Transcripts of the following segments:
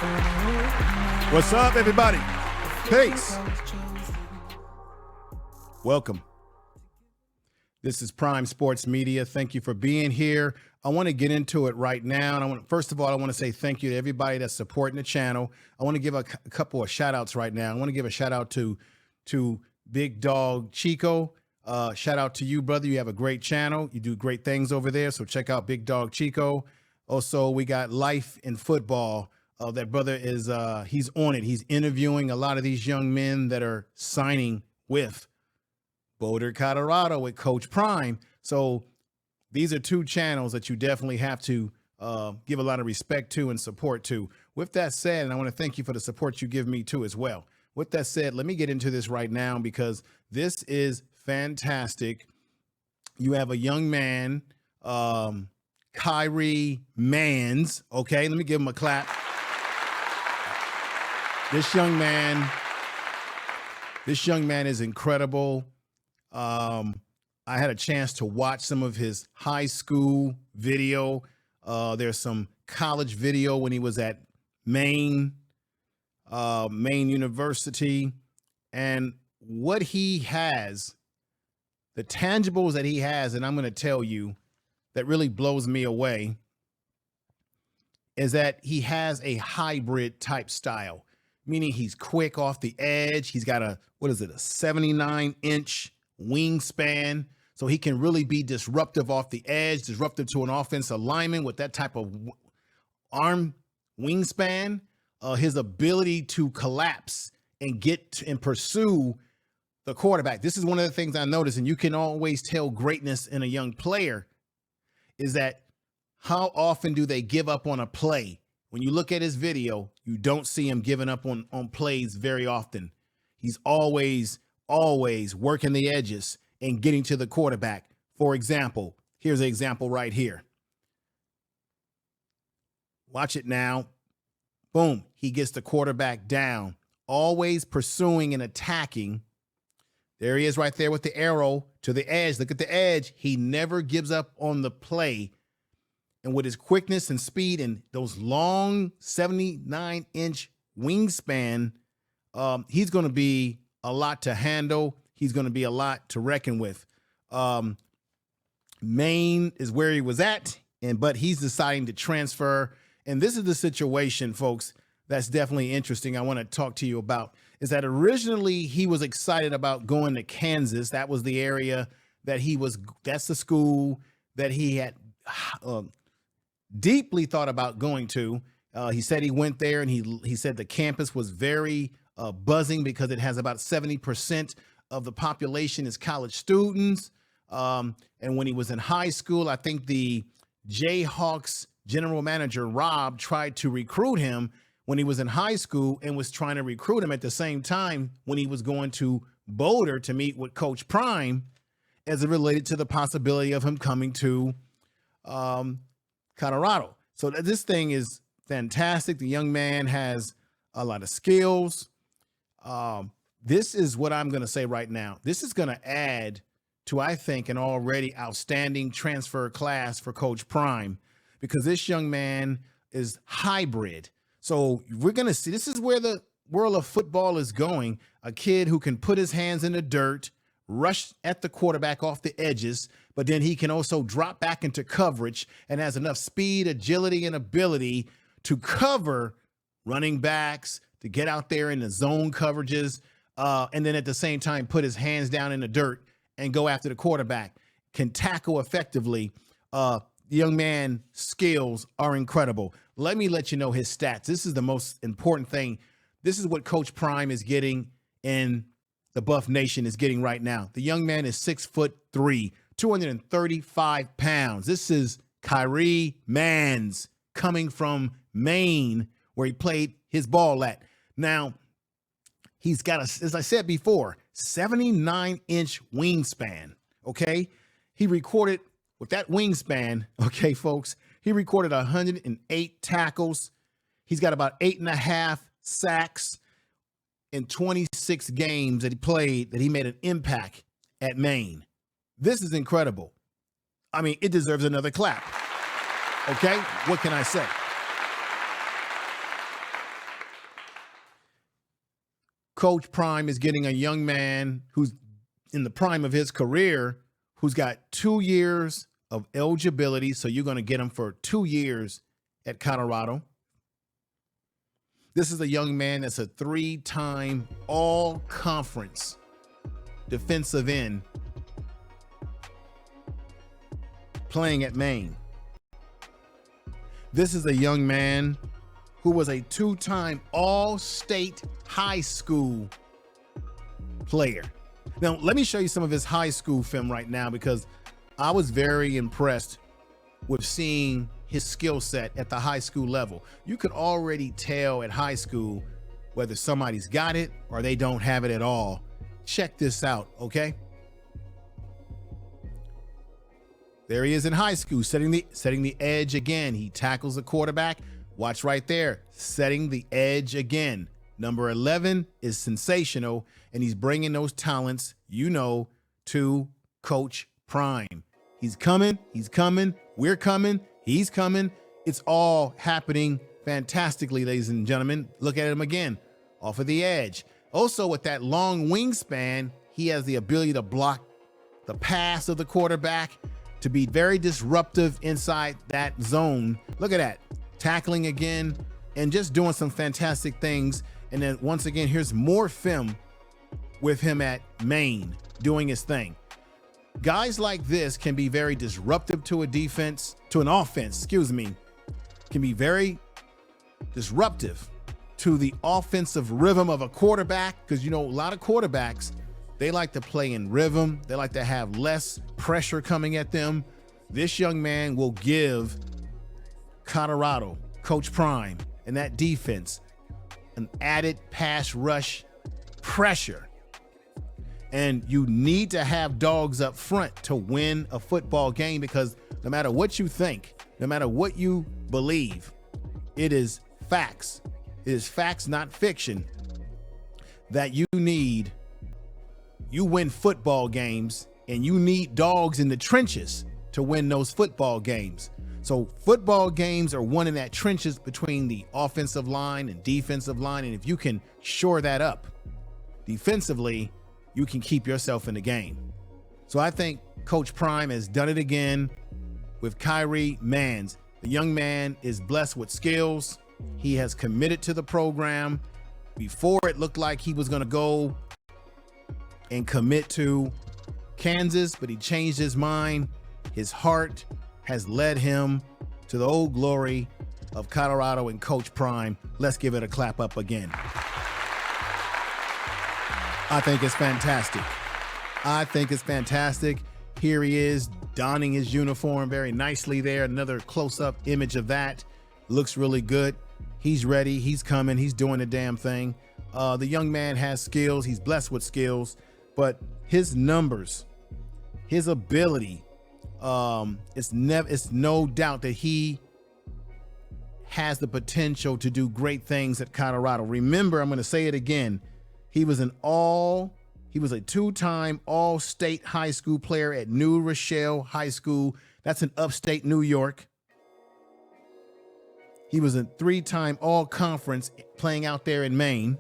What's up, everybody? Peace. Welcome. This is Prime Sports Media. Thank you for being here. I want to get into it right now. And first of all, I want to say thank you to everybody that's supporting the channel. I want to give a couple of shout outs right now. I want to give a shout out to Big Dog Chico. Shout out to you, brother. You have a great channel. You do great things over there. So check out Big Dog Chico. Also, we got Life in Football. That brother is, he's on it. He's interviewing a lot of these young men that are signing with Boulder, Colorado with Coach Prime. So these are two channels that you definitely have to give a lot of respect to and support to. With that said, and I want to thank you for the support you give me too as well. With that said, let me get into this right now because this is fantastic. You have a young man, Khairi Manns. Okay, let me give him a clap. This young man is incredible. I had a chance to watch some of his high school video. There's some college video when he was at Maine University. And what he has, the tangibles that he has, and I'm going to tell you, that really blows me away, is that he has a hybrid type style, meaning he's quick off the edge. He's got a 79-inch wingspan, so he can really be disruptive off the edge, disruptive to an offensive lineman with that type of arm wingspan. His ability to collapse and get and pursue the quarterback. This is one of the things I noticed, and you can always tell greatness in a young player, is that how often do they give up on a play? When you look at his video, you don't see him giving up on plays very often. He's always working the edges and getting to the quarterback. For example, here's an example right here. Watch it now. Boom. He gets the quarterback down, always pursuing and attacking. There he is right there with the arrow to the edge. Look at the edge. He never gives up on the play. And with his quickness and speed and those long 79-inch wingspan, he's going to be a lot to handle. He's going to be a lot to reckon with. Maine is where he was at, but he's deciding to transfer. And this is the situation, folks, that's definitely interesting. I want to talk to you about is that originally he was excited about going to Kansas. That was the area that that's the school that he had deeply thought about going to. He said he went there, and he said the campus was very buzzing because it has about 70% of the population is college students. And when he was in high school, I think the Jayhawks general manager, Rob, tried to recruit him when he was in high school and was trying to recruit him at the same time when he was going to Boulder to meet with Coach Prime as it related to the possibility of him coming to Colorado. So this thing is fantastic. The young man has a lot of skills. This is what I'm going to say right now. This is going to add to, I think, an already outstanding transfer class for Coach Prime, because this young man is hybrid. So we're going to see, this is where the world of football is going. A kid who can put his hands in the dirt, rush at the quarterback off the edges, but then he can also drop back into coverage and has enough speed, agility, and ability to cover running backs, to get out there in the zone coverages, and then at the same time put his hands down in the dirt and go after the quarterback, can tackle effectively. The young man's skills are incredible. Let me let you know his stats. This is the most important thing. This is what Coach Prime is getting and the Buff Nation is getting right now. The young man is 6'3", 235 pounds. This is Khairi Manns coming from Maine, where he played his ball at. Now, he's got, as I said before, 79-inch wingspan, okay? He recorded, with that wingspan, okay, folks, he recorded 108 tackles. He's got about 8.5 sacks in 26 games that he played, that he made an impact at Maine. This is incredible. I mean, it deserves another clap. Okay? What can I say? Coach Prime is getting a young man who's in the prime of his career, who's got 2 years of eligibility. So you're going to get him for 2 years at Colorado. This is a young man that's a 3-time all-conference defensive end playing at Maine. This is a young man who was a 2-time all-state high school player. Now, let me show you some of his high school film right now, because I was very impressed with seeing his skill set at the high school level. You could already tell at high school whether somebody's got it or they don't have it at all. Check this out, okay? There he is in high school, setting the edge again. He tackles the quarterback. Watch right there, setting the edge again. Number 11 is sensational, and he's bringing those talents, to Coach Prime. He's coming, we're coming, he's coming. It's all happening fantastically, ladies and gentlemen. Look at him again, off of the edge. Also, with that long wingspan, he has the ability to block the pass of the quarterback, to be very disruptive inside that zone. Look at that, tackling again, and just doing some fantastic things. And then once again, here's more film with him at Maine doing his thing. Guys like this can be very disruptive to an offense, can be very disruptive to the offensive rhythm of a quarterback. Because, a lot of quarterbacks, they like to play in rhythm. They like to have less pressure coming at them. This young man will give Colorado, Coach Prime, and that defense an added pass rush pressure. And you need to have dogs up front to win a football game, because no matter what you think, no matter what you believe, it is facts. It is facts, not fiction, that you win football games, and you need dogs in the trenches to win those football games. So football games are won in that trenches between the offensive line and defensive line. And if you can shore that up defensively, you can keep yourself in the game. So I think Coach Prime has done it again with Khairi Manns. The young man is blessed with skills. He has committed to the program. Before, it looked like he was going to go and commit to Kansas, but he changed his mind. His heart has led him to the old glory of Colorado and Coach Prime. Let's give it a clap up again. I think it's fantastic. Here he is donning his uniform very nicely there. Another close-up image of that. Looks really good. He's ready. He's coming. He's doing the damn thing. The young man has skills. He's blessed with skills. But his numbers, his ability, it's no doubt that he has the potential to do great things at Colorado. Remember, I'm going to say it again. He was a 2-time all-state high school player at New Rochelle High School. That's in upstate New York. He was a 3-time all-conference playing out there in Maine.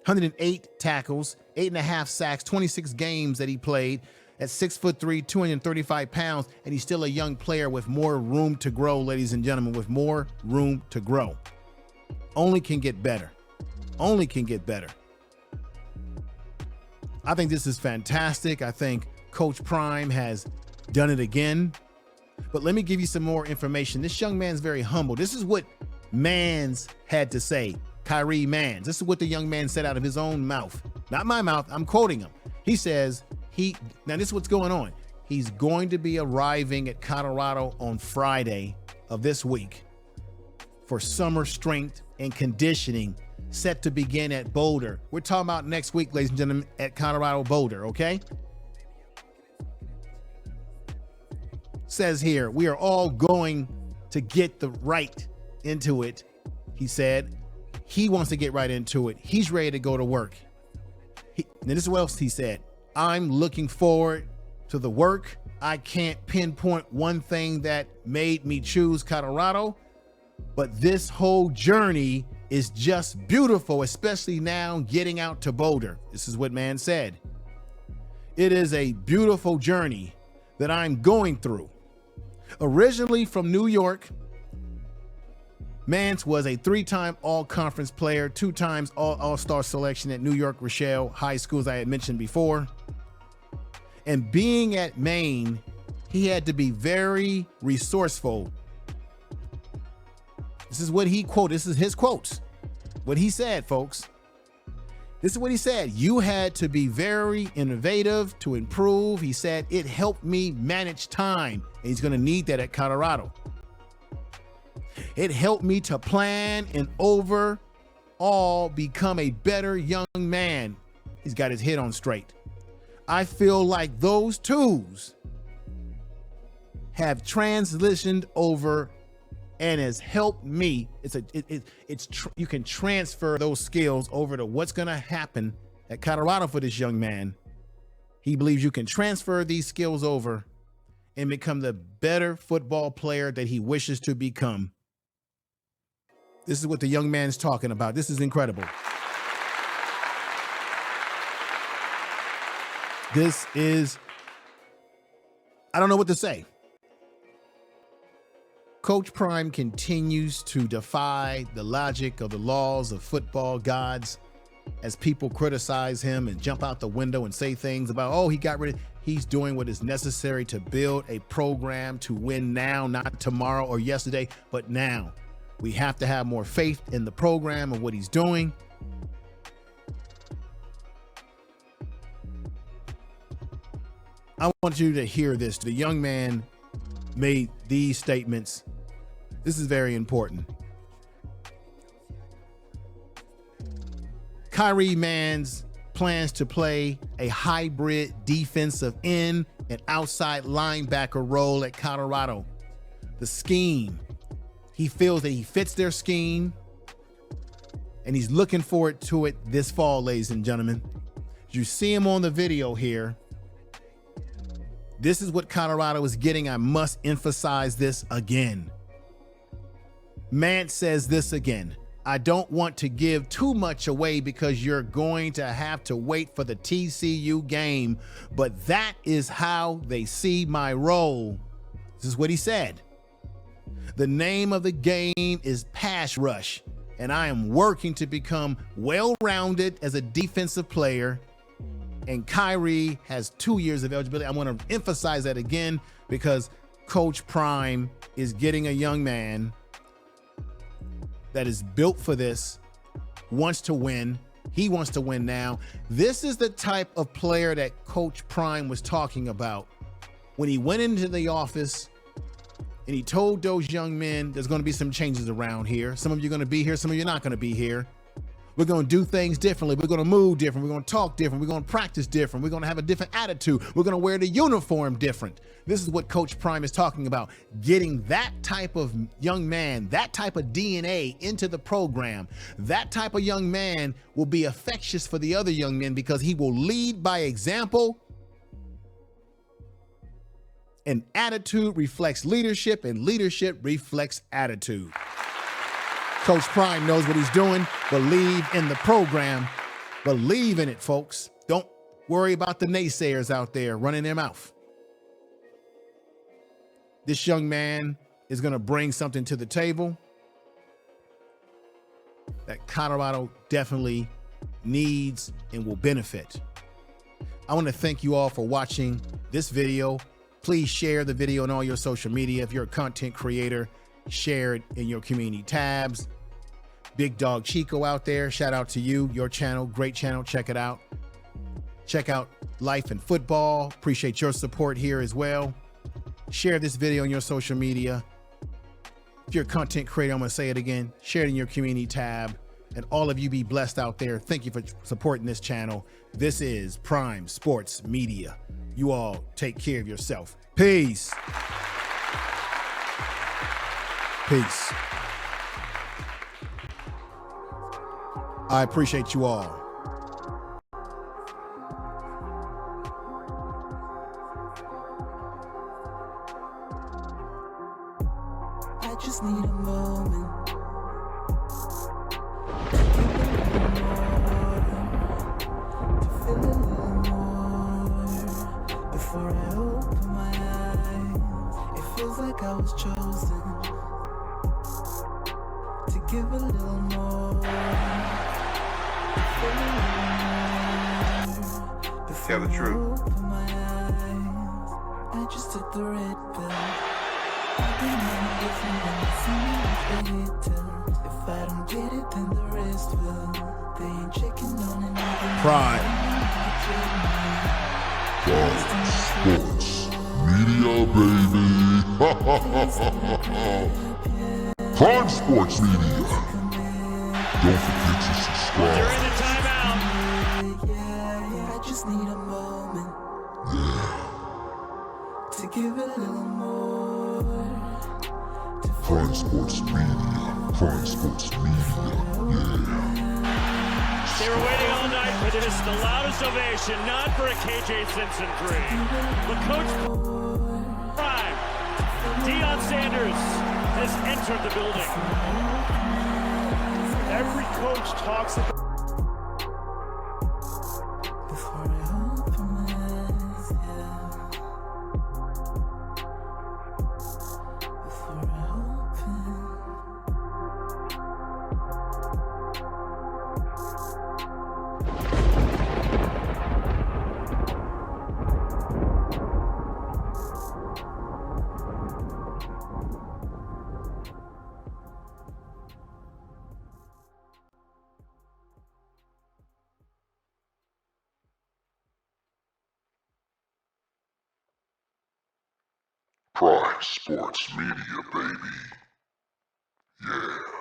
108 tackles, 8.5 sacks, 26 games that he played at 6'3", 235 pounds, and he's still a young player with more room to grow, ladies and gentlemen, with more room to grow. Only can get better. Only can get better. I think this is fantastic. I think Coach Prime has done it again. But let me give you some more information. This young man's very humble. This is what Manns had to say. Khairi Manns. This is what the young man said out of his own mouth. Not my mouth. I'm quoting him. He says now this is what's going on. He's going to be arriving at Colorado on Friday of this week for summer strength and conditioning, set to begin at Boulder. We're talking about next week, ladies and gentlemen, at Colorado Boulder, okay? Says here, we are all going to get right into it, he said. He wants to get right into it. He's ready to go to work. And this is what else he said. I'm looking forward to the work. I can't pinpoint one thing that made me choose Colorado, but this whole journey is just beautiful, especially now getting out to Boulder. This is what Manns said. It is a beautiful journey that I'm going through. Originally from New York, Manns was a 3-time all-conference player, 2 times all-star selection at New York Rochelle High School, as I had mentioned before. And being at Maine, he had to be very resourceful. This is what he quoted. This is his quotes. What he said, folks. This is what he said. You had to be very innovative to improve. He said, it helped me manage time. And he's going to need that at Colorado. It helped me to plan and overall become a better young man. He's got his head on straight. I feel like those tools have transitioned over and has helped me. You can transfer those skills over to what's going to happen at Colorado for this young man. He believes you can transfer these skills over and become the better football player that he wishes to become. This is what the young man is talking about. This is incredible. This is, I don't know what to say. Coach Prime continues to defy the logic of the laws of football gods as people criticize him and jump out the window and say things about, oh, he got rid of, he's doing what is necessary to build a program to win now, not tomorrow or yesterday, but now. We have to have more faith in the program and what he's doing. I want you to hear this. The young man made these statements. This is very important. Khairi Manns plans to play a hybrid defensive end and outside linebacker role at Colorado. The scheme, he feels that he fits their scheme, and he's looking forward to it this fall, ladies and gentlemen. You see him on the video here. This is what Colorado is getting. I must emphasize this again. Manns says this again. I don't want to give too much away because you're going to have to wait for the TCU game, but that is how they see my role. This is what he said. The name of the game is pass rush, and I am working to become well-rounded as a defensive player. And Khairi has 2 years of eligibility. I want to emphasize that again because Coach Prime is getting a young man that is built for this, wants to win. He wants to win now. This is the type of player that Coach Prime was talking about when he went into the office and he told those young men there's going to be some changes around here. Some of you are going to be here, some of you are not going to be here. We're going to do things differently. We're going to move different. We're going to talk different. We're going to practice different. We're going to have a different attitude. We're going to wear the uniform different. This is what Coach Prime is talking about, getting that type of young man, that type of DNA into the program. That type of young man will be infectious for the other young men because he will lead by example. And attitude reflects leadership, and leadership reflects attitude. Coach Prime knows what he's doing. Believe in the program. Believe in it, folks. Don't worry about the naysayers out there running their mouth. This young man is going to bring something to the table that Colorado definitely needs and will benefit. I want to thank you all for watching this video. Please share the video on all your social media. If you're a content creator, share it in your community tabs. Big Dog Chico out there, shout out to you, your channel, great channel, check it out. Check out Life and Football, appreciate your support here as well. Share this video on your social media. If you're a content creator, I'm gonna say it again, share it in your community tab, and all of you be blessed out there. Thank you for supporting this channel. This is Prime Sports Media. You all take care of yourself. Peace. Peace. I appreciate you all. I just need a moment. like I was chosen to give a little more. Tell the truth. I just took the red pill. I've been on different than the same till. If I don't get it, then the rest will. They ain't checking on another. Prime. Sports Media, baby. Prime Sports Media. Don't forget to subscribe. During the timeout. Yeah, I just need a moment. Yeah. To give a little more. Prime Sports Media. Prime Sports Media. Yeah. They were waiting all night for this. The loudest ovation, not for a KJ Simpson dream. But Coach Prime, Deion Sanders, has entered the building. Every coach talks about Before I open my eyes, yeah. Before I open. Prime Sports Media, baby. Yeah.